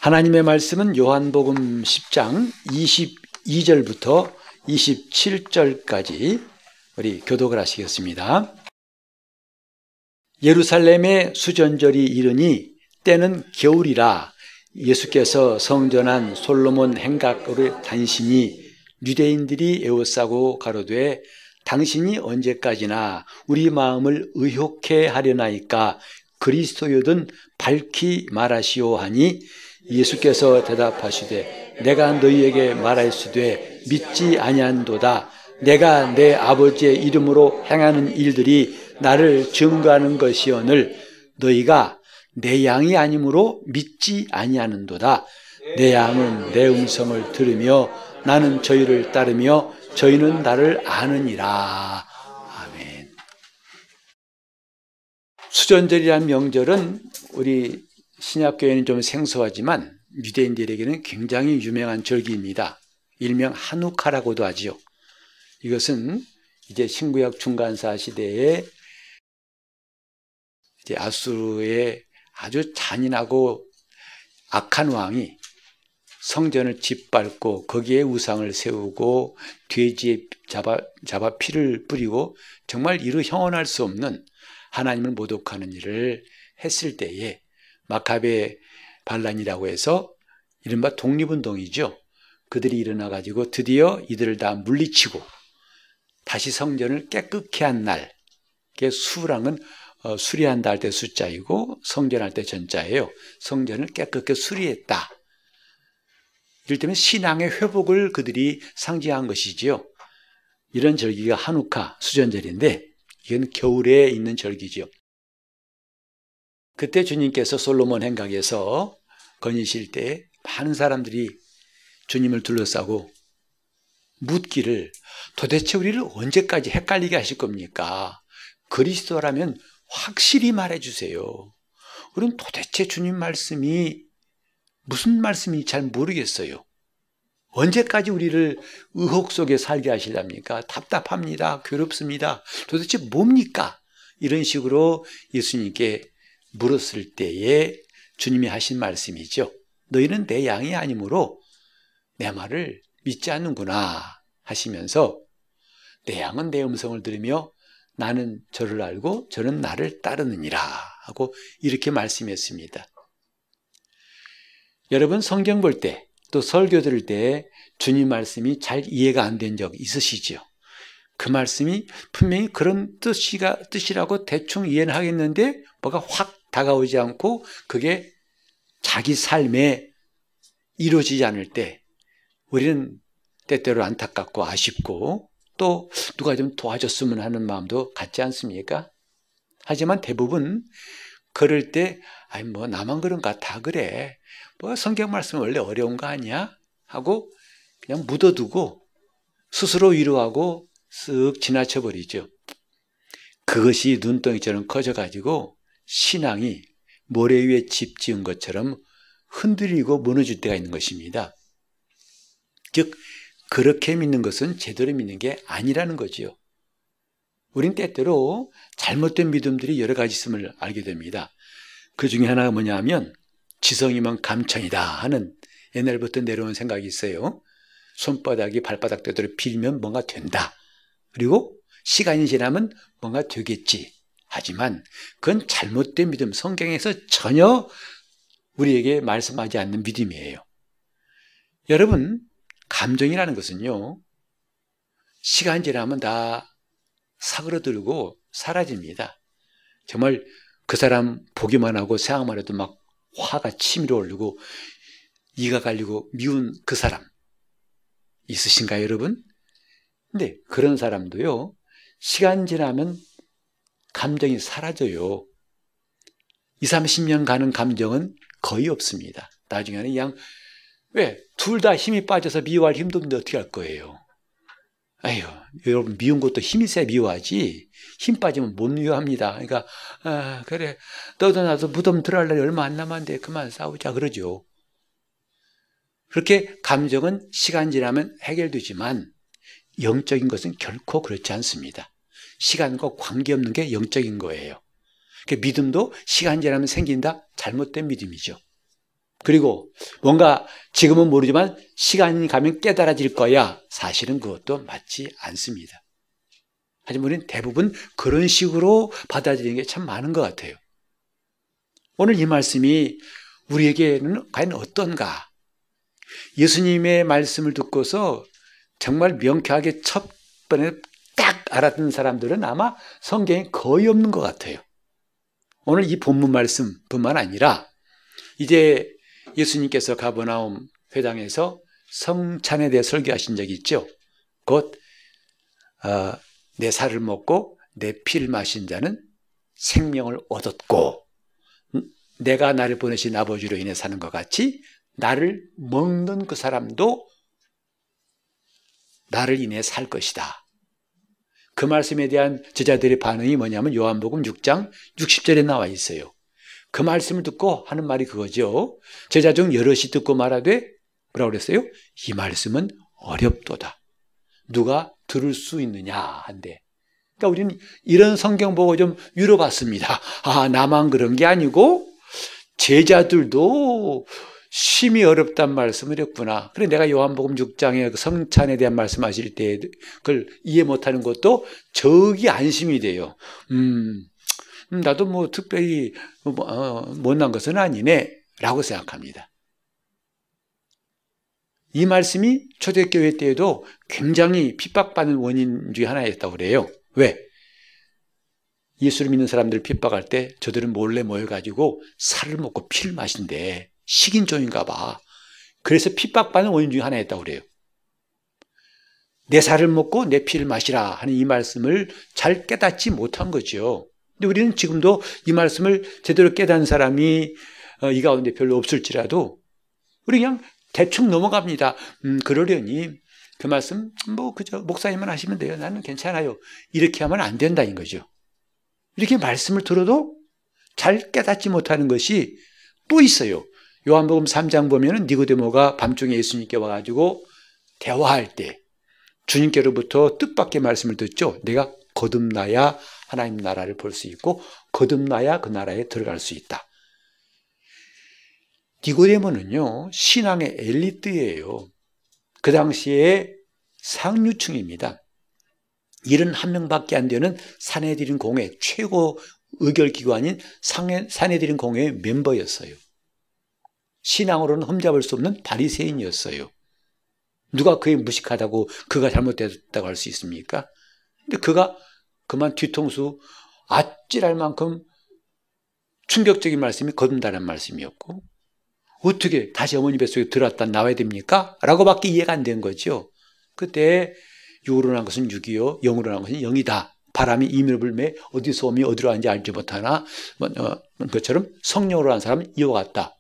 하나님의 말씀은 요한복음 10장 22절부터 27절까지 우리 교독을 하시겠습니다. 예루살렘의 수전절이 이르니 때는 겨울이라 예수께서 성전한 솔로몬 행각으로 단신이 유대인들이 에워싸고 가로되 당신이 언제까지나 우리 마음을 의혹해 하려나이까 그리스도요든 밝히 말하시오 하니 예수께서 대답하시되 내가 너희에게 말하였으되 믿지 아니한도다. 내가 내 아버지의 이름으로 행하는 일들이 나를 증거하는 것이오늘 너희가 내 양이 아니므로 믿지 아니하는도다. 내 양은 내 음성을 들으며 나는 저희를 따르며 저희는 나를 아느니라. 아멘. 수전절이라는 명절은 우리 신약교회는 좀 생소하지만 유대인들에게는 굉장히 유명한 절기입니다. 일명 하누카라고도 하지요. 이것은 이제 신구약 중간사 시대에 이제 아수르의 아주 잔인하고 악한 왕이 성전을 짓밟고 거기에 우상을 세우고 돼지에 잡아 피를 뿌리고 정말 이루 형언할 수 없는 하나님을 모독하는 일을 했을 때에 마카베 반란이라고 해서 이른바 독립운동이죠. 그들이 일어나가지고 드디어 이들을 다 물리치고 다시 성전을 깨끗게 한 날. 수랑은 수리한다 할 때 숫자이고 성전할 때 전자예요. 성전을 깨끗게 수리했다. 이를테면 신앙의 회복을 그들이 상징한 것이지요. 이런 절기가 하누카 수전절인데 이건 겨울에 있는 절기죠. 그때 주님께서 솔로몬 행각에서 거니실 때 많은 사람들이 주님을 둘러싸고 묻기를 도대체 우리를 언제까지 헷갈리게 하실 겁니까? 그리스도라면 확실히 말해주세요. 우리는 도대체 주님 말씀이 무슨 말씀인지 잘 모르겠어요. 언제까지 우리를 의혹 속에 살게 하시렵니까? 답답합니다. 괴롭습니다. 도대체 뭡니까? 이런 식으로 예수님께 물었을 때에 주님이 하신 말씀이죠. 너희는 내 양이 아니므로 내 말을 믿지 않는구나 하시면서 내 양은 내 음성을 들으며 나는 저를 알고 저는 나를 따르느니라 하고 이렇게 말씀했습니다. 여러분 성경 볼 때 또 설교 들을 때 주님 말씀이 잘 이해가 안 된 적 있으시죠? 그 말씀이 분명히 그런 뜻이라고 대충 이해는 하겠는데 뭐가 확 다가오지 않고 그게 자기 삶에 이루어지지 않을 때 우리는 때때로 안타깝고 아쉽고 또 누가 좀 도와줬으면 하는 마음도 갖지 않습니까? 하지만 대부분 그럴 때 아니 뭐 나만 그런가 다 그래. 뭐 성경 말씀은 원래 어려운 거 아니야? 하고 그냥 묻어두고 스스로 위로하고 쓱 지나쳐버리죠. 그것이 눈덩이처럼 커져가지고 신앙이 모래 위에 집 지은 것처럼 흔들리고 무너질 때가 있는 것입니다. 즉 그렇게 믿는 것은 제대로 믿는 게 아니라는 거지요. 우린 때때로 잘못된 믿음들이 여러 가지 있음을 알게 됩니다. 그 중에 하나가 뭐냐 하면 지성이면 감천이다 하는 옛날부터 내려온 생각이 있어요. 손바닥이 발바닥 되도록 빌면 뭔가 된다. 그리고 시간이 지나면 뭔가 되겠지. 하지만 그건 잘못된 믿음, 성경에서 전혀 우리에게 말씀하지 않는 믿음이에요. 여러분, 감정이라는 것은요, 시간 지나면 다 사그러들고 사라집니다. 정말 그 사람 보기만 하고 생각만 해도 막 화가 치밀어 오르고 이가 갈리고 미운 그 사람 있으신가요, 여러분? 근데 그런 사람도요, 시간 지나면 감정이 사라져요. 20, 30년 가는 감정은 거의 없습니다. 나중에는 그냥 왜? 둘 다 힘이 빠져서 미워할 힘도 없는데 어떻게 할 거예요? 아유, 여러분 미운 것도 힘이 세야 미워하지 힘 빠지면 못 미워합니다. 그러니까 그래 너도 나도 무덤 들어갈 날이 얼마 안 남았는데 그만 싸우자 그러죠. 그렇게 감정은 시간 지나면 해결되지만 영적인 것은 결코 그렇지 않습니다. 시간과 관계없는 게 영적인 거예요. 그러니까 믿음도 시간 지나면 생긴다? 잘못된 믿음이죠. 그리고 뭔가 지금은 모르지만 시간이 가면 깨달아질 거야. 사실은 그것도 맞지 않습니다. 하지만 우리는 대부분 그런 식으로 받아들이는 게 참 많은 것 같아요. 오늘 이 말씀이 우리에게는 과연 어떤가? 예수님의 말씀을 듣고서 정말 명쾌하게 첫 번에 딱 알았던 사람들은 아마 성경에 거의 없는 것 같아요. 오늘 이 본문 말씀뿐만 아니라 이제 예수님께서 가버나움 회당에서 성찬에 대해 설교하신 적이 있죠. 곧 내 살을 먹고 내 피를 마신 자는 생명을 얻었고 내가 나를 보내신 아버지로 인해 사는 것 같이 나를 먹는 그 사람도 나를 인해 살 것이다. 그 말씀에 대한 제자들의 반응이 뭐냐면 요한복음 6장 60절에 나와 있어요. 그 말씀을 듣고 하는 말이 그거죠. 제자 중 여럿이 듣고 말하되 뭐라고 그랬어요? 이 말씀은 어렵도다. 누가 들을 수 있느냐 한데. 그러니까 우리는 이런 성경 보고 좀 위로받습니다. 아, 나만 그런 게 아니고 제자들도 심히 어렵단 말씀을 했구나. 그래 내가 요한복음 6장에 성찬에 대한 말씀하실 때 그걸 이해 못하는 것도 저기 안심이 돼요. 나도 뭐 특별히 못난 것은 아니네 라고 생각합니다. 이 말씀이 초대교회 때에도 굉장히 핍박받는 원인 중에 하나였다고 그래요. 왜? 예수를 믿는 사람들을 핍박할 때 저들은 몰래 모여가지고 살을 먹고 피를 마신대. 식인종인가 봐. 그래서 핍박받는 원인 중에 하나였다고 그래요. 내 살을 먹고 내 피를 마시라 하는 이 말씀을 잘 깨닫지 못한 거죠. 근데 우리는 지금도 이 말씀을 제대로 깨닫는 사람이 이 가운데 별로 없을지라도 우리 그냥 대충 넘어갑니다. 그러려니 그 말씀 뭐 그저 목사님만 하시면 돼요. 나는 괜찮아요. 이렇게 하면 안 된다는 거죠. 이렇게 말씀을 들어도 잘 깨닫지 못하는 것이 또 있어요. 요한복음 3장 보면은 니고데모가 밤중에 예수님께 와가지고 대화할 때 주님께로부터 뜻밖의 말씀을 듣죠. 내가 거듭나야 하나님 나라를 볼 수 있고 거듭나야 그 나라에 들어갈 수 있다. 니고데모는요 신앙의 엘리트예요. 그 당시에 상류층입니다. 71명밖에 안 되는 산헤드린 공회 최고 의결기관인 산헤드린 공회의 멤버였어요. 신앙으로는 흠잡을 수 없는 바리새인이었어요. 누가 그에 무식하다고 그가 잘못됐다고 할 수 있습니까? 근데 그가 그만 뒤통수 아찔할 만큼 충격적인 말씀이 거듭나라는 말씀이었고 어떻게 다시 어머니 뱃속에 들어왔다 나와야 됩니까? 라고밖에 이해가 안 된 거죠. 그때 육으로 난 것은 육이요 영으로 난 것은 영이다. 바람이 이민을 불매 어디서 오미 어디로 왔는지 알지 못하나 것처럼 성령으로 한 사람은 이와 같다.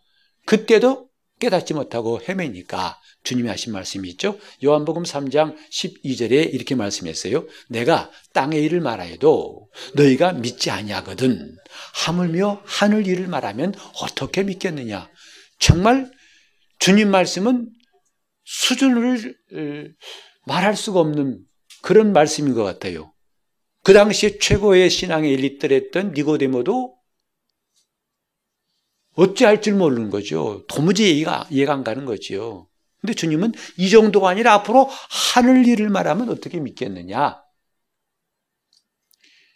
그때도 깨닫지 못하고 헤매니까 주님이 하신 말씀이 있죠. 요한복음 3장 12절에 이렇게 말씀했어요. 내가 땅의 일을 말하여도 너희가 믿지 아니하거든. 하물며 하늘 일을 말하면 어떻게 믿겠느냐. 정말 주님 말씀은 수준을 말할 수가 없는 그런 말씀인 것 같아요. 그 당시에 최고의 신앙의 엘리트였던 니고데모도 어찌할 줄 모르는 거죠. 도무지 이해가 안 가는 거죠. 근데 주님은 이 정도가 아니라 앞으로 하늘 일을 말하면 어떻게 믿겠느냐.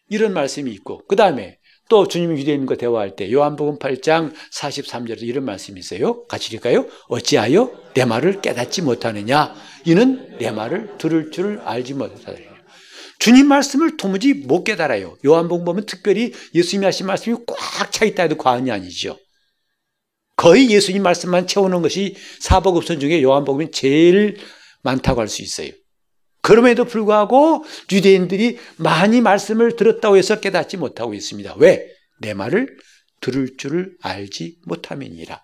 이런 말씀이 있고 그 다음에 또 주님이 유대인과 대화할 때 요한복음 8장 43절에 이런 말씀이 있어요. 같이 읽을까요? 어찌하여 내 말을 깨닫지 못하느냐. 이는 내 말을 들을 줄 알지 못하다. 주님 말씀을 도무지 못 깨달아요. 요한복음 보면 특별히 예수님이 하신 말씀이 꽉 차 있다 해도 과언이 아니죠. 거의 예수님 말씀만 채우는 것이 사복음서 중에 요한복음이 제일 많다고 할 수 있어요. 그럼에도 불구하고 유대인들이 많이 말씀을 들었다고 해서 깨닫지 못하고 있습니다. 왜? 내 말을 들을 줄을 알지 못함이니라.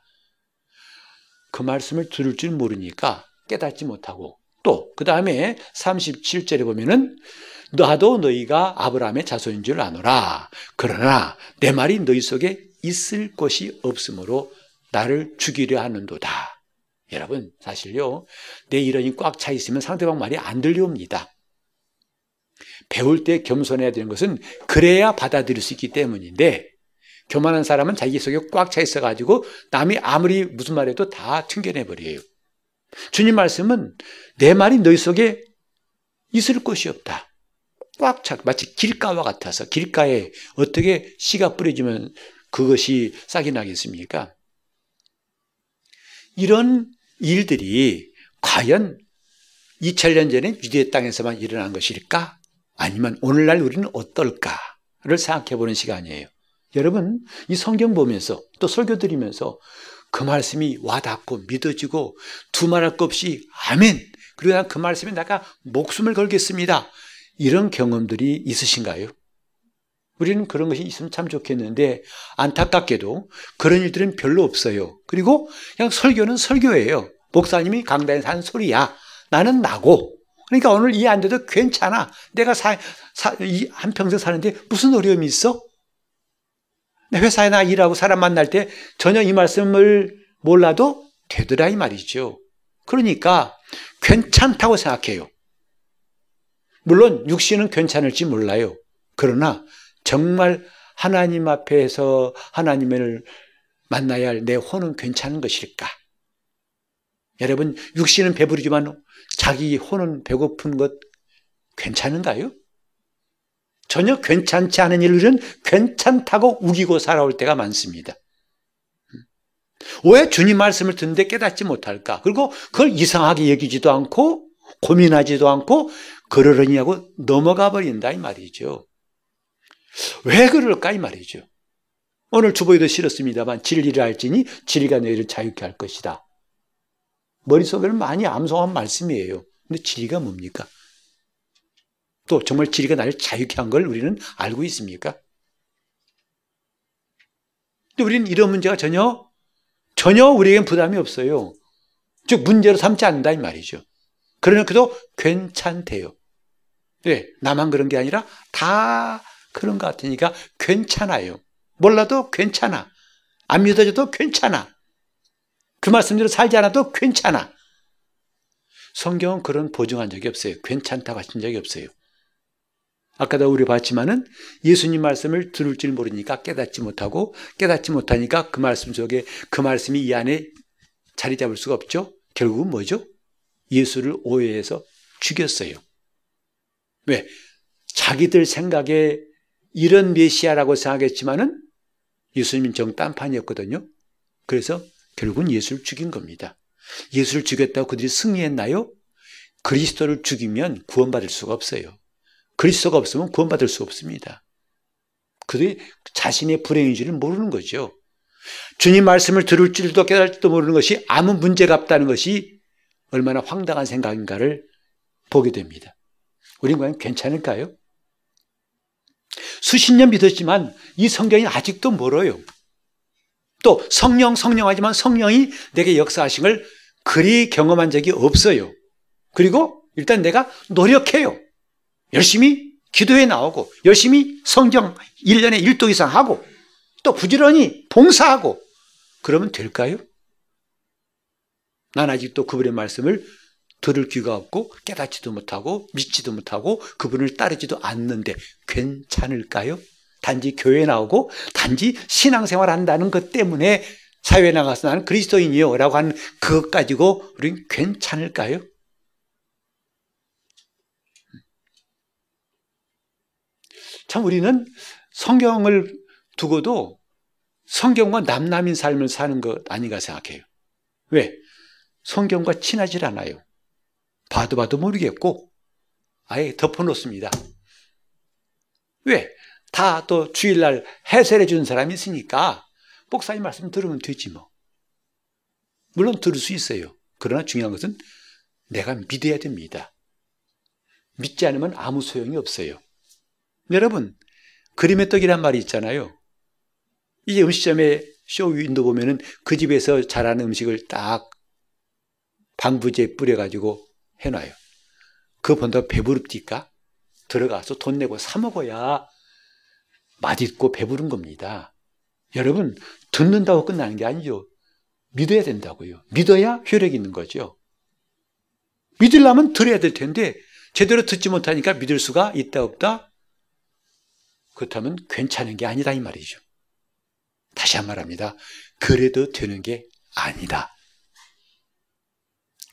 그 말씀을 들을 줄 모르니까 깨닫지 못하고 또 그 다음에 37절에 보면은 나도 너희가 아브라함의 자손인 줄 아노라. 그러나 내 말이 너희 속에 있을 것이 없으므로 나를 죽이려 하는도다. 여러분 사실요 내 이론이 꽉 차 있으면 상대방 말이 안 들려옵니다. 배울 때 겸손해야 되는 것은 그래야 받아들일 수 있기 때문인데 교만한 사람은 자기 속에 꽉 차 있어가지고 남이 아무리 무슨 말해도 다 튕겨내버려요. 주님 말씀은 내 말이 너희 속에 있을 곳이 없다. 꽉 차, 마치 길가와 같아서 길가에 어떻게 씨가 뿌려지면 그것이 싹이 나겠습니까? 이런 일들이 과연 2000년 전에 유대 땅에서만 일어난 것일까? 아니면 오늘날 우리는 어떨까를 생각해 보는 시간이에요. 여러분, 이 성경 보면서 또 설교 드리면서 그 말씀이 와닿고 믿어지고 두말할 것 없이 아멘, 그리고 난 그 말씀에 내가 목숨을 걸겠습니다, 이런 경험들이 있으신가요? 우리는 그런 것이 있으면 참 좋겠는데 안타깝게도 그런 일들은 별로 없어요. 그리고 그냥 설교는 설교예요. 목사님이 강단에서 한 소리야. 나는 나고. 그러니까 오늘 이해 안 돼도 괜찮아. 내가 한평생 사는데 무슨 어려움이 있어? 내 회사에 나 일하고 사람 만날 때 전혀 이 말씀을 몰라도 되더라 이 말이죠. 그러니까 괜찮다고 생각해요. 물론 육신은 괜찮을지 몰라요. 그러나 정말 하나님 앞에서 하나님을 만나야 할 내 혼은 괜찮은 것일까? 여러분, 육신은 배부르지만 자기 혼은 배고픈 것 괜찮은가요? 전혀 괜찮지 않은 일들은 괜찮다고 우기고 살아올 때가 많습니다. 왜 주님 말씀을 듣는데 깨닫지 못할까? 그리고 그걸 이상하게 여기지도 않고 고민하지도 않고 그러려니 하고 넘어가 버린다 이 말이죠. 왜 그럴까 이 말이죠. 오늘 주보에도 실었습니다만 진리를 알지니 진리가 너희를 자유케 할 것이다. 머릿속에는 많이 암송한 말씀이에요. 근데 진리가 뭡니까? 또 정말 진리가 나를 자유케 한 걸 우리는 알고 있습니까? 근데 우리는 이런 문제가 전혀 우리에겐 부담이 없어요. 즉 문제로 삼지 않는다 이 말이죠. 그러나 그도 괜찮대요. 네, 나만 그런 게 아니라 다 그런 것 같으니까 괜찮아요. 몰라도 괜찮아. 안 믿어져도 괜찮아. 그 말씀대로 살지 않아도 괜찮아. 성경은 그런 보증한 적이 없어요. 괜찮다고 하신 적이 없어요. 아까도 우리 봤지만은 예수님 말씀을 들을 줄 모르니까 깨닫지 못하고 깨닫지 못하니까 그 말씀 속에 그 말씀이 이 안에 자리 잡을 수가 없죠. 결국은 뭐죠? 예수를 오해해서 죽였어요. 왜? 자기들 생각에 이런 메시아라고 생각했지만은 예수님은 정딴판이었거든요. 그래서 결국은 예수를 죽인 겁니다. 예수를 죽였다고 그들이 승리했나요? 그리스도를 죽이면 구원받을 수가 없어요. 그리스도가 없으면 구원받을 수 없습니다. 그들이 자신의 불행인 줄을 모르는 거죠. 주님 말씀을 들을 줄도 깨달을지도 모르는 것이 아무 문제가 없다는 것이 얼마나 황당한 생각인가를 보게 됩니다. 우린 과연 괜찮을까요? 수십 년 믿었지만 이 성경이 아직도 멀어요. 또 성령하지만 성령이 내게 역사하신 걸 그리 경험한 적이 없어요. 그리고 일단 내가 노력해요. 열심히 기도에 나오고 열심히 성경 1년에 1도 이상 하고 또 부지런히 봉사하고 그러면 될까요? 난 아직도 그분의 말씀을 들을 귀가 없고 깨닫지도 못하고 믿지도 못하고 그분을 따르지도 않는데 괜찮을까요? 단지 교회에 나오고 단지 신앙생활 한다는 것 때문에 사회에 나가서 나는 그리스도인이요 라고 하는 그것 가지고 우리는 괜찮을까요? 참 우리는 성경을 두고도 성경과 남남인 삶을 사는 것 아닌가 생각해요. 왜? 성경과 친하질 않아요. 봐도 모르겠고 아예 덮어놓습니다. 왜? 다 또 주일날 해설해 주는 사람이 있으니까 목사님 말씀 들으면 되지 뭐. 물론 들을 수 있어요. 그러나 중요한 것은 내가 믿어야 됩니다. 믿지 않으면 아무 소용이 없어요. 여러분, 그림의 떡이란 말이 있잖아요. 이제 음식점에 쇼 윈도 보면은 그 집에서 잘하는 음식을 딱 방부제 뿌려가지고 해놔요. 그거 본다고 배부릅니까? 들어가서 돈 내고 사 먹어야 맛있고 배부른 겁니다. 여러분, 듣는다고 끝나는 게 아니죠. 믿어야 된다고요. 믿어야 효력이 있는 거죠. 믿으려면 들어야 될 텐데 제대로 듣지 못하니까 믿을 수가 있다 없다? 그렇다면 괜찮은 게 아니다 이 말이죠. 다시 한 번 말합니다. 그래도 되는 게 아니다.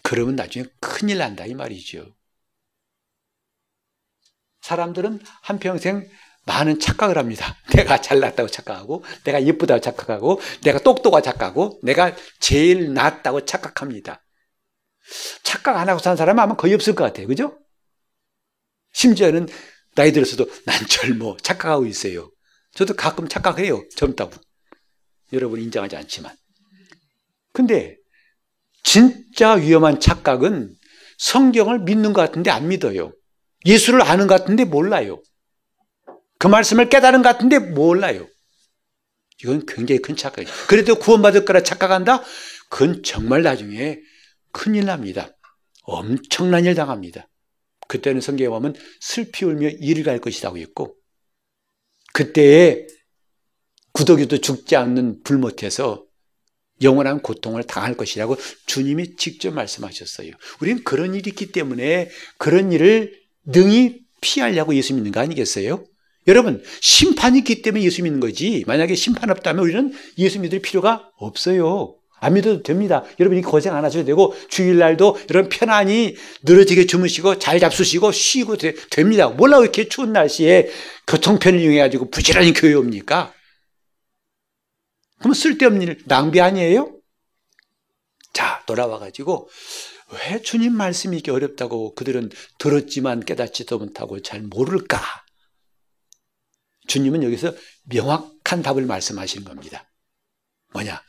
그러면 나중에 큰일 난다 이 말이죠. 사람들은 한평생 많은 착각을 합니다. 내가 잘났다고 착각하고, 내가 예쁘다고 착각하고, 내가 똑똑하고 착각하고, 내가 제일 낫다고 착각합니다. 착각 안 하고 사는 사람은 아마 거의 없을 것 같아요. 그죠? 심지어는 나이 들어서도 난 젊어 착각하고 있어요. 저도 가끔 착각해요. 젊다고. 여러분 인정하지 않지만. 근데 진짜 위험한 착각은 성경을 믿는 것 같은데 안 믿어요. 예수를 아는 것 같은데 몰라요. 그 말씀을 깨달은 것 같은데 몰라요. 이건 굉장히 큰 착각이에요. 그래도 구원받을 거라 착각한다? 그건 정말 나중에 큰일 납니다. 엄청난 일 당합니다. 그때는 성경에 보면 슬피 울며 이를 갈 것이라고 했고, 그때에 구더기도 죽지 않는 불못에서 영원한 고통을 당할 것이라고 주님이 직접 말씀하셨어요. 우리는 그런 일이 있기 때문에 그런 일을 능히 피하려고 예수 믿는 거 아니겠어요? 여러분, 심판이 있기 때문에 예수 믿는 거지, 만약에 심판 없다면 우리는 예수 믿을 필요가 없어요. 안 믿어도 됩니다. 여러분이 고생 안 하셔도 되고, 주일날도 여러분 편안히 늘어지게 주무시고 잘 잡수시고 쉬고 됩니다. 몰라 이렇게 추운 날씨에 교통편을 이용해가지고 부지런히 교회 옵니까? 그러면 쓸데없는 일, 낭비 아니에요? 자, 돌아와가지고 왜 주님 말씀이 이렇게 어렵다고 그들은 들었지만 깨닫지도 못하고 잘 모를까? 주님은 여기서 명확한 답을 말씀하시는 겁니다. 뭐냐?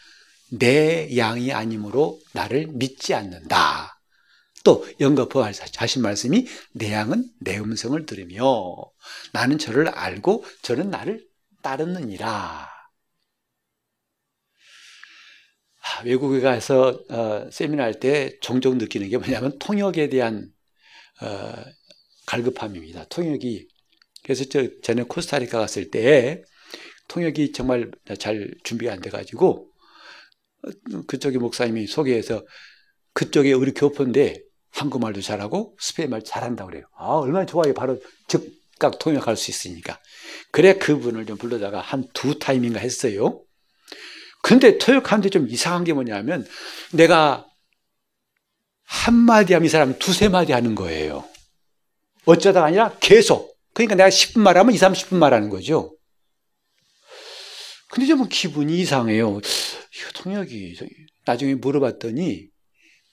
내 양이 아니므로 나를 믿지 않는다. 또 영거포 하신 말씀이 내 양은 내 음성을 들으며 나는 저를 알고 저는 나를 따르느니라. 외국에 가서 세미나 할 때 종종 느끼는 게 뭐냐면 통역에 대한 갈급함입니다. 통역이. 그래서 전에 코스타리카 갔을 때 통역이 정말 잘 준비가 안 돼가지고 그쪽의 목사님이 소개해서 그쪽에 우리 교포인데 한국말도 잘하고 스페인말 잘한다고 그래요. 얼마나 좋아요. 바로 즉각 통역할 수 있으니까. 그래 그분을 좀 불러다가 한 2타임인가 했어요. 근데 통역하는데 좀 이상한 게 뭐냐면 내가 한마디 하면 이 사람은 2-3마디 하는 거예요. 어쩌다가 아니라 계속. 그러니까 내가 10분 말하면 20-30분 말하는 거죠. 근데 좀 기분이 이상해요. 이거 통역이. 나중에 물어봤더니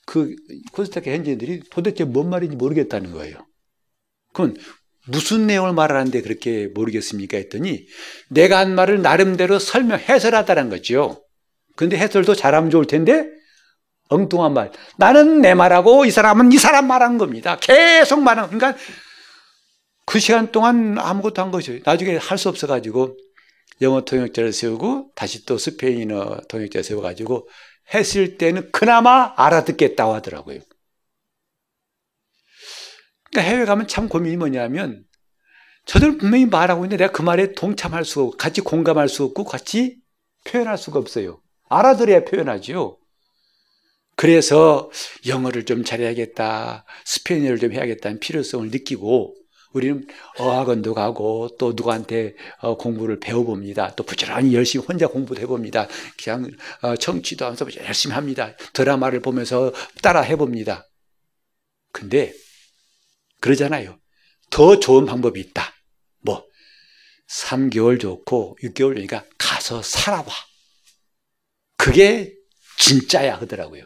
그 코스타리카 현지인들이 도대체 뭔 말인지 모르겠다는 거예요. 그건 무슨 내용을 말하는데 그렇게 모르겠습니까? 했더니 내가 한 말을 나름대로 해설하다는 거죠. 그런데 해설도 잘하면 좋을 텐데 엉뚱한 말. 나는 내 말하고 이 사람은 이 사람 말한 겁니다. 계속 말하는. 그러니까 그 시간 동안 아무것도 한 것이죠. 나중에 할 수 없어가지고 영어 통역자를 세우고 다시 또 스페인어 통역자 세워가지고 했을 때는 그나마 알아듣겠다고 하더라고요. 그러니까 해외 가면 참 고민이 뭐냐면 저들 분명히 말하고 있는데 내가 그 말에 동참할 수가 없고 같이 공감할 수 없고 같이 표현할 수가 없어요. 알아들어야 표현하죠. 그래서 영어를 좀 잘해야겠다, 스페인어를 좀 해야겠다는 필요성을 느끼고 우리는 어학원도 가고 또 누구한테 공부를 배워봅니다. 또 부지런히 열심히 혼자 공부도 해봅니다. 그냥 청취도 하면서 열심히 합니다. 드라마를 보면서 따라 해봅니다. 근데 그러잖아요. 더 좋은 방법이 있다. 뭐 3개월 좋고 6개월 좋으니까 가서 살아봐. 그게 진짜야 하더라고요.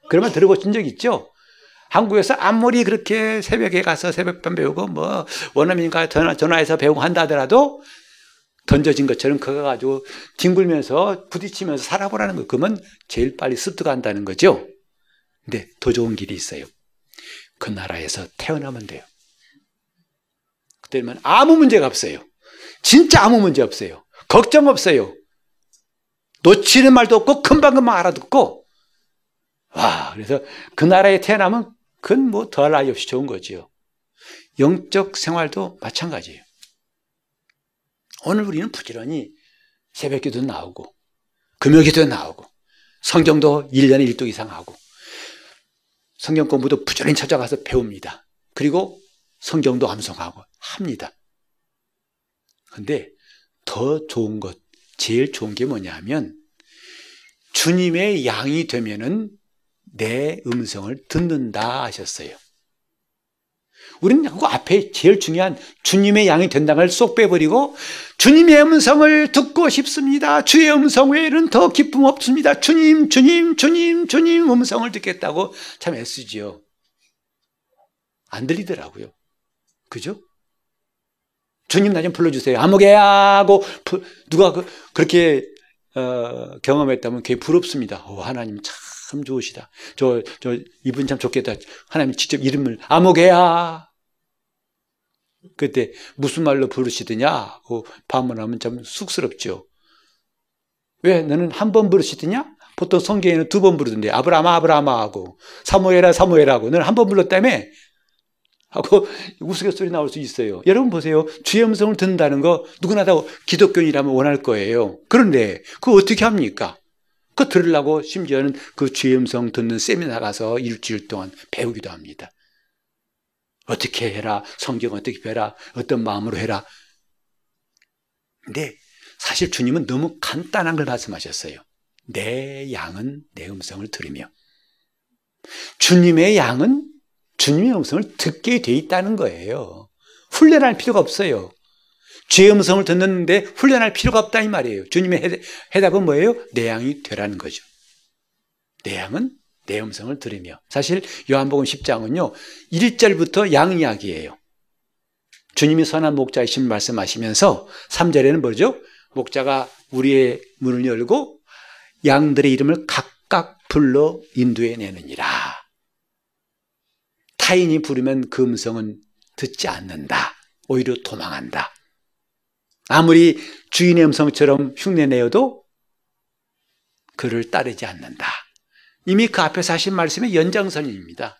그러면 들어보신 적 있죠? 한국에서 아무리 그렇게 새벽에 가서 새벽반 배우고 뭐 원어민과 전화해서 배우고 한다 하더라도 던져진 것처럼 그거 가지고 뒹굴면서 부딪히면서 살아보라는 거. 그러면 제일 빨리 습득한다는 거죠. 근데 더 좋은 길이 있어요. 그 나라에서 태어나면 돼요. 그때면 아무 문제가 없어요. 진짜 아무 문제 없어요. 걱정 없어요. 놓치는 말도 없고 금방금방 알아듣고. 와, 그래서 그 나라에 태어나면 그건 뭐 더할 나위 없이 좋은 거지요. 영적 생활도 마찬가지예요. 오늘 우리는 부지런히 새벽기도 나오고 금요기도 나오고 성경도 1년에 1도 이상 하고 성경 공부도 부지런히 찾아가서 배웁니다. 그리고 성경도 암송하고 합니다. 그런데 더 좋은 것, 제일 좋은 게 뭐냐면 주님의 양이 되면은 내 음성을 듣는다 하셨어요. 우리는 그 앞에 제일 중요한 주님의 양이 된다는 걸 쏙 빼버리고 주님의 음성을 듣고 싶습니다. 주의 음성 외에는 더 기쁨 없습니다. 주님, 주님, 주님, 주님 음성을 듣겠다고 참 애쓰지요. 안 들리더라고요. 그죠? 주님 나 좀 불러주세요. 아무개야 하고 누가 그렇게 경험했다면 그게 부럽습니다. 하나님 참 좋으시다. 이분 참 좋겠다. 하나님 직접 이름을 아무개야. 그때 무슨 말로 부르시더냐 하고 반문하면 참 쑥스럽죠. 왜? 너는 한 번 부르시더냐? 보통 성경에는 2번 부르던데 아브라함아 아브라함아 하고 사무엘아 사무엘아 하고 너는 한 번 불렀다며? 하고 우스갯소리 나올 수 있어요. 여러분 보세요. 주의 음성을 듣는다는 거 누구나 다 기독교인이라면 원할 거예요. 그런데 그거 어떻게 합니까? 그거 들으려고 심지어는 그 주의 음성 듣는 세미나 가서 일주일 동안 배우기도 합니다. 어떻게 해라, 성경 어떻게 해라, 어떤 마음으로 해라. 근데 사실 주님은 너무 간단한 걸 말씀하셨어요. 내 양은 내 음성을 들으며. 주님의 양은 주님의 음성을 듣게 돼 있다는 거예요. 훈련할 필요가 없어요. 주의 음성을 듣는데 훈련할 필요가 없다 이 말이에요. 주님의 해답은 뭐예요? 내 양이 되라는 거죠. 내 양은 내 음성을 들으며. 사실 요한복음 10장은요 1절부터 양 이야기예요. 주님이 선한 목자이심을 말씀하시면서 3절에는 뭐죠? 목자가 우리의 문을 열고 양들의 이름을 각각 불러 인도해내느니라. 타인이 부르면 그 음성은 듣지 않는다. 오히려 도망한다. 아무리 주인의 음성처럼 흉내내어도 그를 따르지 않는다. 이미 그 앞에서 하신 말씀의 연장선입니다.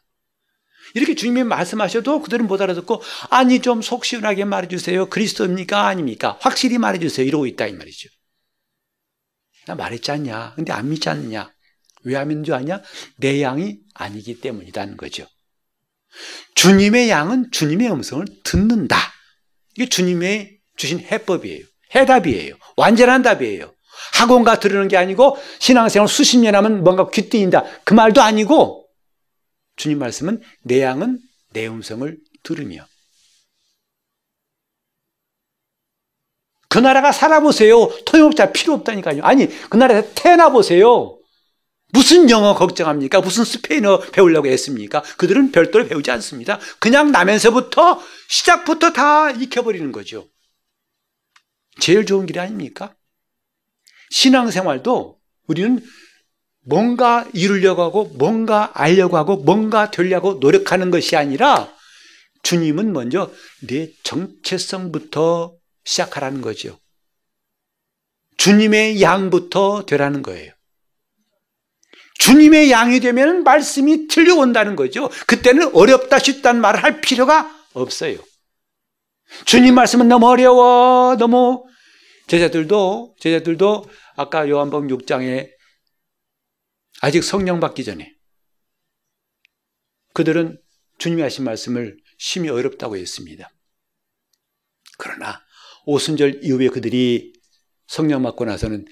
이렇게 주님이 말씀하셔도 그들은 못 알아듣고 아니 좀 속 시원하게 말해주세요. 그리스도입니까? 아닙니까? 확실히 말해주세요. 이러고 있다 이 말이죠. 나 말했지 않냐? 근데 안 믿지 않느냐? 왜 안 믿는 줄 아냐? 내 양이 아니기 때문이라는 거죠. 주님의 양은 주님의 음성을 듣는다. 이게 주님의 주신 해법이에요. 해답이에요. 완전한 답이에요. 학원가 들으는 게 아니고 신앙생활 수십 년 하면 뭔가 귀뜨인다. 그 말도 아니고 주님 말씀은 내 양은 내 음성을 들으며. 그 나라가 살아보세요. 통역자 필요 없다니까요. 아니 그 나라에서 태어나보세요. 무슨 영어 걱정합니까? 무슨 스페인어 배우려고 했습니까? 그들은 별도로 배우지 않습니다. 그냥 나면서부터 시작부터 다 익혀버리는 거죠. 제일 좋은 길 아닙니까? 신앙생활도 우리는 뭔가 이루려고 하고 뭔가 알려고 하고 뭔가 되려고 노력하는 것이 아니라 주님은 먼저 내 정체성부터 시작하라는 거죠. 주님의 양부터 되라는 거예요. 주님의 양이 되면 말씀이 들려온다는 거죠. 그때는 어렵다 쉽다는 말을 할 필요가 없어요. 주님 말씀은 너무 어려워. 너무 제자들도 아까 요한복음 6장에 아직 성령 받기 전에 그들은 주님이 하신 말씀을 심히 어렵다고 했습니다. 그러나 오순절 이후에 그들이 성령 받고 나서는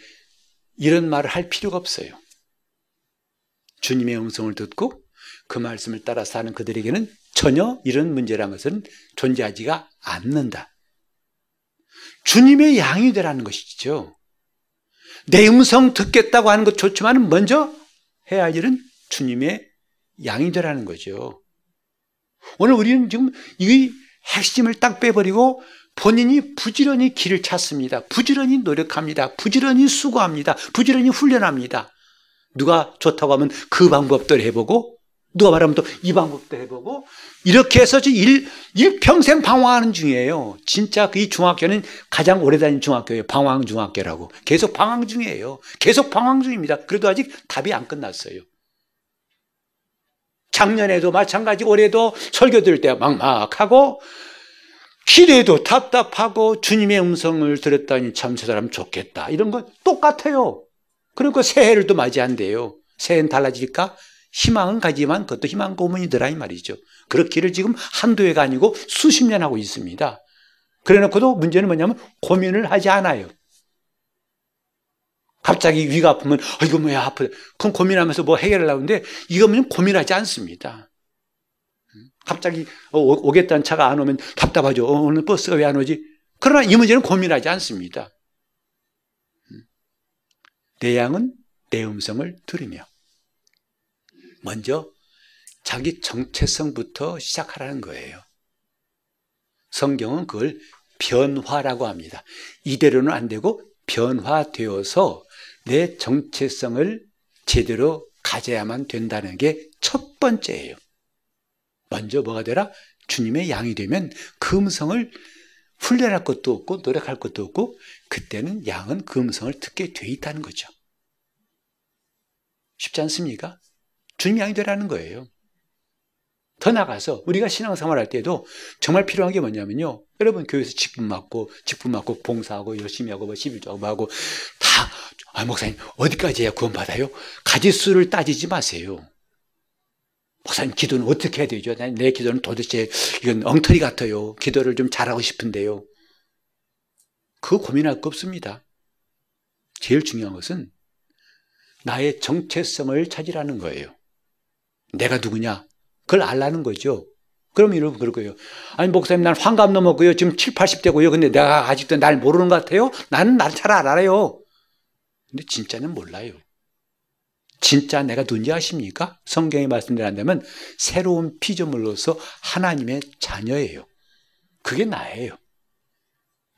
이런 말을 할 필요가 없어요. 주님의 음성을 듣고 그 말씀을 따라 사는 그들에게는 전혀 이런 문제란 것은 존재하지가 않는다. 주님의 양이 되라는 것이죠. 내 음성 듣겠다고 하는 것 좋지만 먼저 해야 할 일은 주님의 양이 되라는 거죠. 오늘 우리는 지금 이 핵심을 딱 빼버리고 본인이 부지런히 길을 찾습니다. 부지런히 노력합니다. 부지런히 수고합니다. 부지런히 훈련합니다. 누가 좋다고 하면 그 방법대로 해보고 누가 말하면 또 이 방법도 해보고 이렇게 해서 일평생 방황하는 중이에요. 진짜 이 중학교는 가장 오래 다닌 중학교예요. 방황중학교라고. 계속 방황 중이에요. 계속 방황 중입니다. 그래도 아직 답이 안 끝났어요. 작년에도 마찬가지 올해도 설교 들을 때 막막하고 길에도 답답하고 주님의 음성을 들었다니 참 저 사람 좋겠다. 이런 건 똑같아요. 그러니까 새해를 또 맞이한대요. 새해는 달라질까? 희망은 가지만 그것도 희망 고문이더라 이 말이죠. 그렇기를 지금 한두 해가 아니고 수십 년 하고 있습니다. 그래 놓고도 문제는 뭐냐면 고민을 하지 않아요. 갑자기 위가 아프면 이거 뭐야 아프다. 그럼 고민하면서 뭐 해결을 하는데 이거는 고민하지 않습니다. 갑자기 오겠다는 차가 안 오면 답답하죠. 오늘 버스가 왜 안 오지? 그러나 이 문제는 고민하지 않습니다. 내 양은 내 음성을 들으며 먼저 자기 정체성부터 시작하라는 거예요. 성경은 그걸 변화라고 합니다. 이대로는 안 되고 변화되어서 내 정체성을 제대로 가져야만 된다는 게 첫 번째예요. 먼저 뭐가 되라? 주님의 양이 되면 그 음성을 훈련할 것도 없고 노력할 것도 없고 그때는 양은 그 음성을 듣게 돼 있다는 거죠. 쉽지 않습니까? 주님 양이 되라는 거예요. 더 나가서 우리가 신앙생활 할 때도 정말 필요한 게 뭐냐면요. 여러분 교회에서 직분 맡고 봉사하고 열심히 하고 뭐 11조 하고 다 목사님 어디까지 해야 구원받아요? 가지수를 따지지 마세요. 목사님 기도는 어떻게 해야 되죠? 내 기도는 도대체 이건 엉터리 같아요. 기도를 좀 잘하고 싶은데요. 그거 고민할 거 없습니다. 제일 중요한 것은 나의 정체성을 찾으라는 거예요. 내가 누구냐? 그걸 알라는 거죠. 그럼 여러분 그럴 거예요. 아니 목사님 난 환갑 넘었고요. 지금 70, 80대고요. 근데 내가 아직도 날 모르는 것 같아요? 나는 날 잘 알아요. 근데 진짜는 몰라요. 진짜 내가 누군지 아십니까? 성경에 말씀드린다면 새로운 피조물로서 하나님의 자녀예요. 그게 나예요.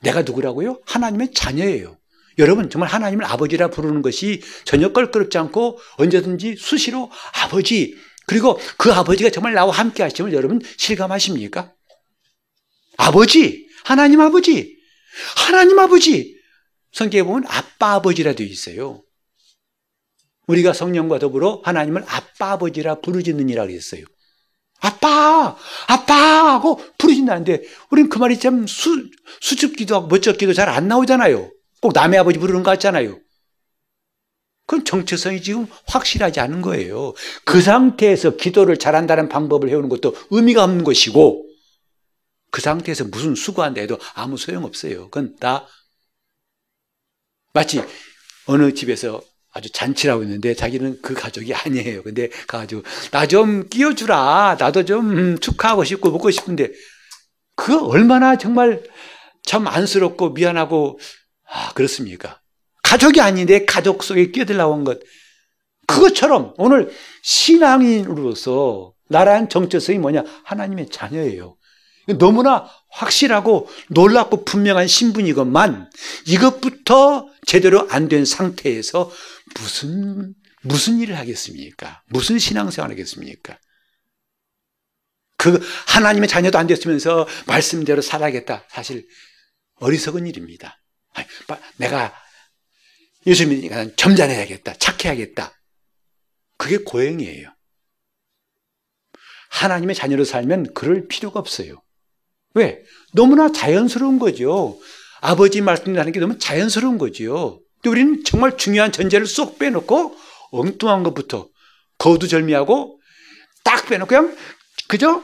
내가 누구라고요? 하나님의 자녀예요. 여러분 정말 하나님을 아버지라 부르는 것이 전혀 껄끄럽지 않고 언제든지 수시로 아버지, 그리고 그 아버지가 정말 나와 함께 하심을 여러분 실감하십니까? 아버지, 하나님 아버지, 하나님 아버지. 성경에 보면 아빠 아버지라 되어 있어요. 우리가 성령과 더불어 하나님을 아빠 아버지라 부르짖느니라 그랬어요. 아빠, 아빠 하고 부르짖는다는데 우리는 그 말이 참 수줍기도 하고 멋쩍기도 잘 안 나오잖아요. 꼭 남의 아버지 부르는 것 같잖아요. 그건 정체성이 지금 확실하지 않은 거예요. 그 상태에서 기도를 잘한다는 방법을 해오는 것도 의미가 없는 것이고 그 상태에서 무슨 수고한다 해도 아무 소용없어요. 그건 다 마치 어느 집에서 아주 잔치를 하고 있는데 자기는 그 가족이 아니에요. 근데 가가지고 나 좀 끼워주라. 나도 좀 축하하고 싶고 먹고 싶은데 그거 얼마나 정말 참 안쓰럽고 미안하고 그렇습니까? 가족이 아닌데 가족 속에 끼어들려고 한 것. 그것처럼 오늘 신앙인으로서 나라는 정체성이 뭐냐? 하나님의 자녀예요. 너무나 확실하고 놀랍고 분명한 신분이건만 이것부터 제대로 안 된 상태에서 무슨 일을 하겠습니까? 무슨 신앙생활을 하겠습니까? 그 하나님의 자녀도 안 됐으면서 말씀대로 살아야겠다. 사실 어리석은 일입니다. 내가 예수 믿으니까 점잖해야겠다. 착해야겠다. 그게 고행이에요. 하나님의 자녀로 살면 그럴 필요가 없어요. 왜? 너무나 자연스러운 거죠. 아버지 말씀하는 게 너무 자연스러운 거죠. 근데 우리는 정말 중요한 전제를 쏙 빼놓고 엉뚱한 것부터 거두절미하고 딱 빼놓고 그냥 그저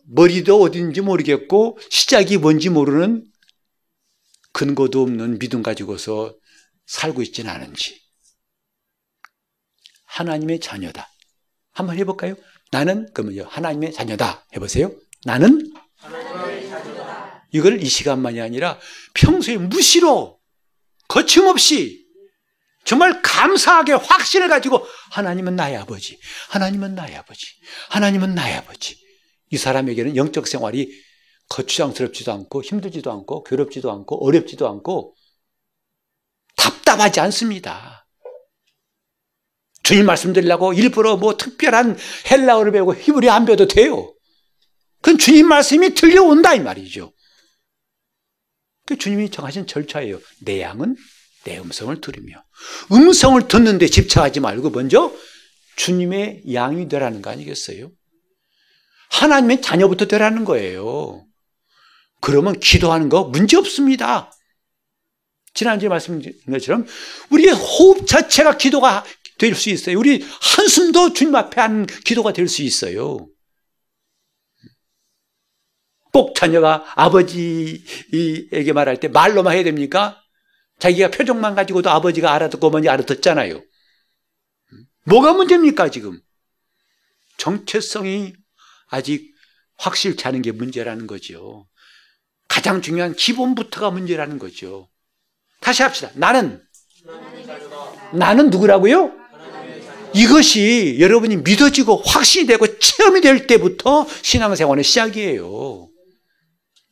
머리도 어딘지 모르겠고 시작이 뭔지 모르는 근거도 없는 믿음 가지고서 살고 있지는 않은지. 하나님의 자녀다. 한번 해볼까요? 나는 그러면요 하나님의 자녀다. 해보세요. 나는 하나님의 자녀다. 이걸 이 시간만이 아니라 평소에 무시로 거침없이 정말 감사하게 확신을 가지고 하나님은 나의 아버지, 하나님은 나의 아버지, 하나님은 나의 아버지. 이 사람에게는 영적 생활이 거추장스럽지도 않고 힘들지도 않고 괴롭지도 않고 어렵지도 않고 답답하지 않습니다. 주님 말씀드리려고 일부러 뭐 특별한 헬라어를 배우고 히브리 안 배워도 돼요. 그건 주님 말씀이 들려온다 이 말이죠. 그 주님이 정하신 절차예요. 내 양은 내 음성을 들으며 음성을 듣는데 집착하지 말고 먼저 주님의 양이 되라는 거 아니겠어요? 하나님의 자녀부터 되라는 거예요. 그러면 기도하는 거 문제 없습니다. 지난주에 말씀드린 것처럼 우리의 호흡 자체가 기도가 될 수 있어요. 우리 한숨도 주님 앞에 하는 기도가 될 수 있어요. 꼭 자녀가 아버지에게 말할 때 말로만 해야 됩니까? 자기가 표정만 가지고도 아버지가 알아듣고 뭔지 알아듣잖아요. 뭐가 문제입니까 지금? 정체성이 아직 확실치 않은 게 문제라는 거죠. 가장 중요한 기본부터가 문제라는 거죠. 다시 합시다. 나는 누구라고요? 이것이 여러분이 믿어지고 확신이 되고 체험이 될 때부터 신앙생활의 시작이에요.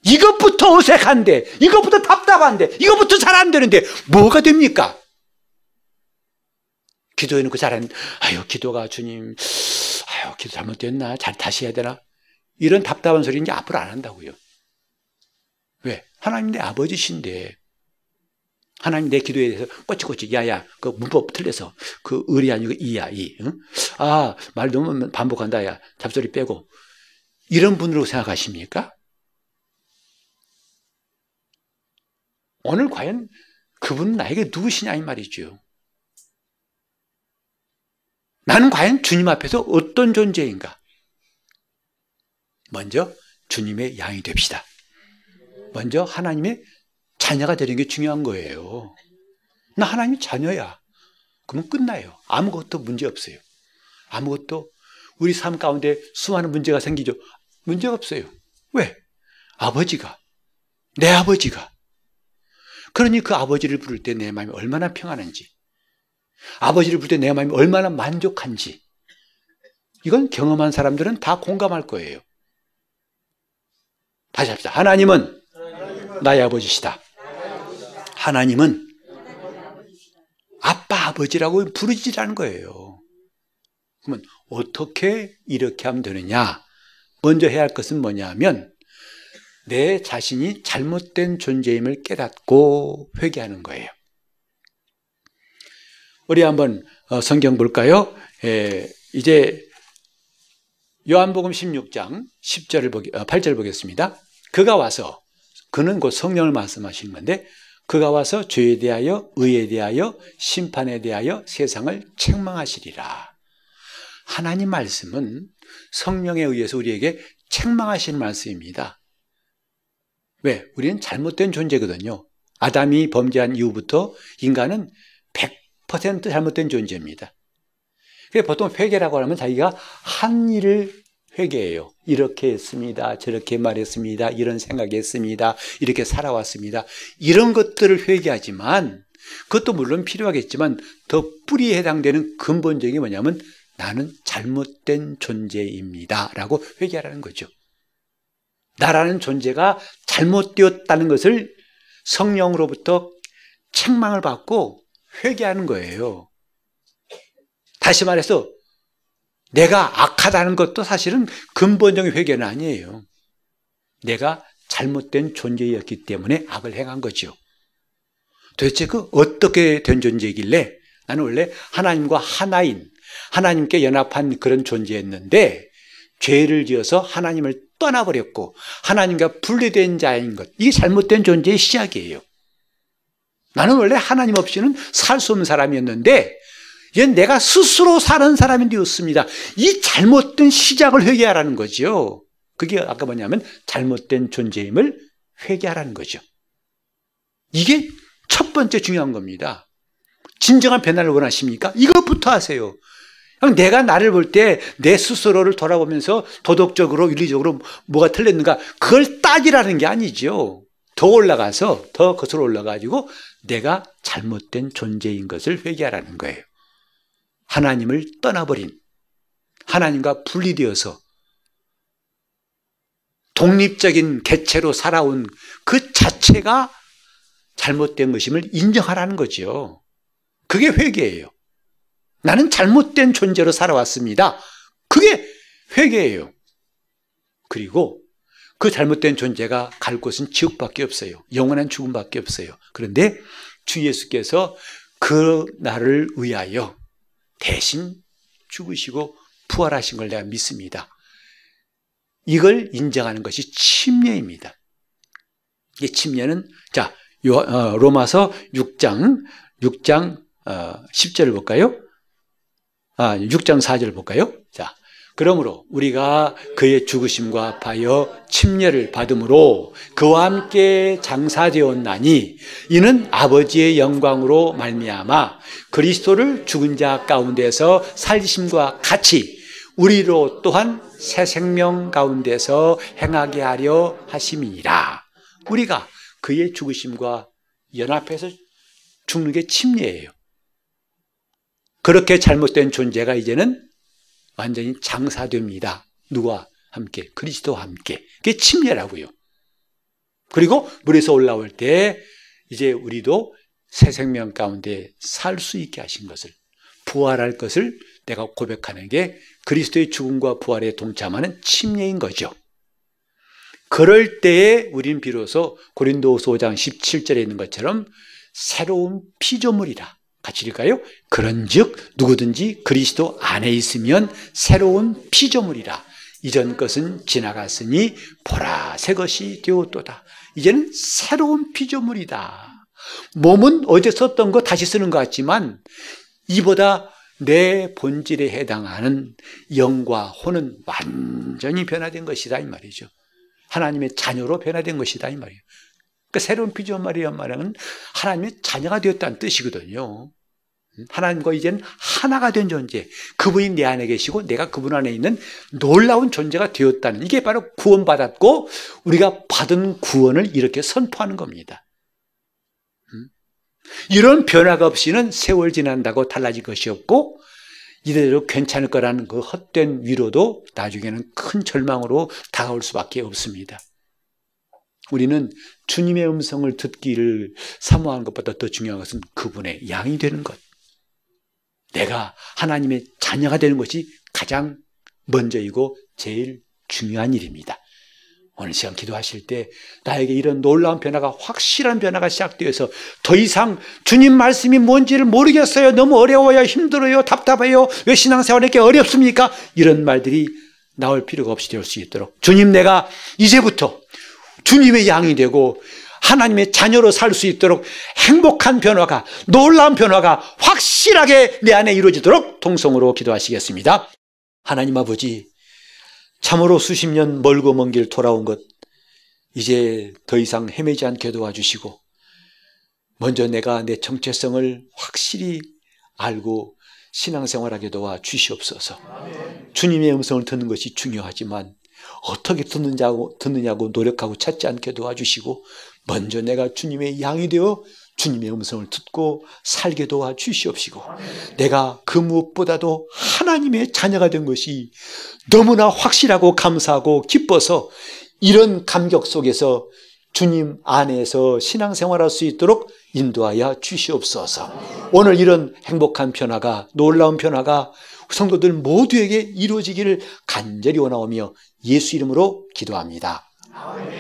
이것부터 어색한데, 이것부터 답답한데, 이것부터 잘 안 되는데 뭐가 됩니까? 기도해놓고 잘하는, 기도가 주님, 기도 잘못됐나? 다시 해야 되나? 이런 답답한 소리 이제 앞으로 안 한다고요. 왜? 하나님 내 아버지신데, 하나님 내 기도에 대해서 꼬치꼬치, 야야, 그 문법 틀려서, 그 을이 아니고 이야, 이. 응? 말 너무 반복한다, 야. 잡소리 빼고. 이런 분으로 생각하십니까? 오늘 과연 그분은 나에게 누구시냐, 이 말이죠. 나는 과연 주님 앞에서 어떤 존재인가? 먼저 주님의 양이 됩시다. 먼저 하나님의 자녀가 되는 게 중요한 거예요. 나 하나님의 자녀야. 그러면 끝나요. 아무것도 문제 없어요. 아무것도 우리 삶 가운데 수많은 문제가 생기죠. 문제가 없어요. 왜? 내 아버지가. 그러니 그 아버지를 부를 때 내 마음이 얼마나 평안한지, 아버지를 부를 때 내 마음이 얼마나 만족한지, 이건 경험한 사람들은 다 공감할 거예요. 다시 합시다. 하나님은 나의 아버지시다. 하나님은 아빠, 아버지라고 부르지라는 거예요. 그러면 어떻게 이렇게 하면 되느냐? 먼저 해야 할 것은 뭐냐 하면 내 자신이 잘못된 존재임을 깨닫고 회개하는 거예요. 우리 한번 성경 볼까요? 이제 요한복음 16장 8절 보겠습니다. 그가 와서, 그는 곧 성령을 말씀하시는 건데, 그가 와서 죄에 대하여, 의에 대하여, 심판에 대하여 세상을 책망하시리라. 하나님 말씀은 성령에 의해서 우리에게 책망하시는 말씀입니다. 왜? 우리는 잘못된 존재거든요. 아담이 범죄한 이후부터 인간은 100% 잘못된 존재입니다. 그래서 보통 회개라고 하면 자기가 한 일을 회개해요. 이렇게 했습니다. 저렇게 말했습니다. 이런 생각했습니다. 이렇게 살아왔습니다. 이런 것들을 회개하지만, 그것도 물론 필요하겠지만 더 뿌리에 해당되는 근본적인 게 뭐냐면 나는 잘못된 존재입니다 라고 회개하라는 거죠. 나라는 존재가 잘못되었다는 것을 성령으로부터 책망을 받고 회개하는 거예요. 다시 말해서 내가 악하다는 것도 사실은 근본적인 회개는 아니에요. 내가 잘못된 존재였기 때문에 악을 행한 거죠. 도대체 그 어떻게 된 존재이길래 나는 원래 하나님과 하나인, 하나님께 연합한 그런 존재였는데 죄를 지어서 하나님을 떠나버렸고 하나님과 분리된 자인 것, 이게 잘못된 존재의 시작이에요. 나는 원래 하나님 없이는 살 수 없는 사람이었는데 이제 내가 스스로 사는 사람이 되었습니다. 이 잘못된 시작을 회개하라는 거죠. 그게 아까 뭐냐면 잘못된 존재임을 회개하라는 거죠. 이게 첫 번째 중요한 겁니다. 진정한 변화를 원하십니까? 이것부터 하세요. 내가 나를 볼 때 내 스스로를 돌아보면서 도덕적으로 윤리적으로 뭐가 틀렸는가 그걸 따지라는 게 아니죠. 더 올라가서 더 거슬러 올라가지고 내가 잘못된 존재인 것을 회개하라는 거예요. 하나님을 떠나버린, 하나님과 분리되어서 독립적인 개체로 살아온 그 자체가 잘못된 것임을 인정하라는 거죠. 그게 회개예요. 나는 잘못된 존재로 살아왔습니다. 그게 회개예요. 그리고 그 잘못된 존재가 갈 곳은 지옥밖에 없어요. 영원한 죽음밖에 없어요. 그런데 주 예수께서 그 나를 위하여 대신 죽으시고 부활하신 걸 내가 믿습니다. 이걸 인정하는 것이 침례입니다. 이 침례는 자 로마서 6장 10절을 볼까요? 6장 4절을 볼까요? 자, 그러므로 우리가 그의 죽으심과 합하여 침례를 받음으로 그와 함께 장사되었나니 이는 아버지의 영광으로 말미암아 그리스도를 죽은 자 가운데서 살리심과 같이 우리로 또한 새 생명 가운데서 행하게 하려 하심이니라. 우리가 그의 죽으심과 연합해서 죽는 게 침례예요. 그렇게 잘못된 존재가 이제는 완전히 장사됩니다. 누구와 함께? 그리스도와 함께. 그게 침례라고요. 그리고 물에서 올라올 때 이제 우리도 새 생명 가운데 살 수 있게 하신 것을, 부활할 것을 내가 고백하는 게 그리스도의 죽음과 부활에 동참하는 침례인 거죠. 그럴 때에 우리는 비로소 고린도후서 5장 17절에 있는 것처럼 새로운 피조물이라. 같이 읽을까요? 그런즉 누구든지 그리스도 안에 있으면 새로운 피조물이라. 이전 것은 지나갔으니 보라 새 것이 되었도다. 이제는 새로운 피조물이다. 몸은 어제 썼던 거 다시 쓰는 것 같지만 이보다 내 본질에 해당하는 영과 혼은 완전히 변화된 것이다 이 말이죠. 하나님의 자녀로 변화된 것이다 이 말이에요. 그러니까 새로운 피조물이란 말은 하나님의 자녀가 되었다는 뜻이거든요. 하나님과 이제는 하나가 된 존재, 그분이 내 안에 계시고 내가 그분 안에 있는 놀라운 존재가 되었다는, 이게 바로 구원받았고 우리가 받은 구원을 이렇게 선포하는 겁니다. 이런 변화가 없이는 세월 지난다고 달라질 것이 없고 이대로 괜찮을 거라는 그 헛된 위로도 나중에는 큰 절망으로 다가올 수밖에 없습니다. 우리는 주님의 음성을 듣기를 사모하는 것보다 더 중요한 것은 그분의 양이 되는 것, 내가 하나님의 자녀가 되는 것이 가장 먼저이고 제일 중요한 일입니다. 오늘 시간 기도하실 때 나에게 이런 놀라운 변화가, 확실한 변화가 시작되어서 더 이상 주님 말씀이 뭔지를 모르겠어요, 너무 어려워요, 힘들어요, 답답해요, 왜 신앙생활이 이렇게 어렵습니까? 이런 말들이 나올 필요가 없이 될 수 있도록 주님, 내가 이제부터 주님의 양이 되고 하나님의 자녀로 살 수 있도록 행복한 변화가, 놀라운 변화가 확실하게 내 안에 이루어지도록 통성으로 기도하시겠습니다. 하나님 아버지, 참으로 수십 년 멀고 먼 길 돌아온 것 이제 더 이상 헤매지 않게 도와주시고, 먼저 내가 내 정체성을 확실히 알고 신앙생활하게 도와주시옵소서. 주님의 음성을 듣는 것이 중요하지만 어떻게 듣느냐고 노력하고 찾지 않게 도와주시고, 먼저 내가 주님의 양이 되어 주님의 음성을 듣고 살게 도와주시옵시고, 내가 그 무엇보다도 하나님의 자녀가 된 것이 너무나 확실하고 감사하고 기뻐서 이런 감격 속에서 주님 안에서 신앙생활할 수 있도록 인도하여 주시옵소서. 오늘 이런 행복한 변화가, 놀라운 변화가 성도들 모두에게 이루어지기를 간절히 원하오며 예수 이름으로 기도합니다. 아멘.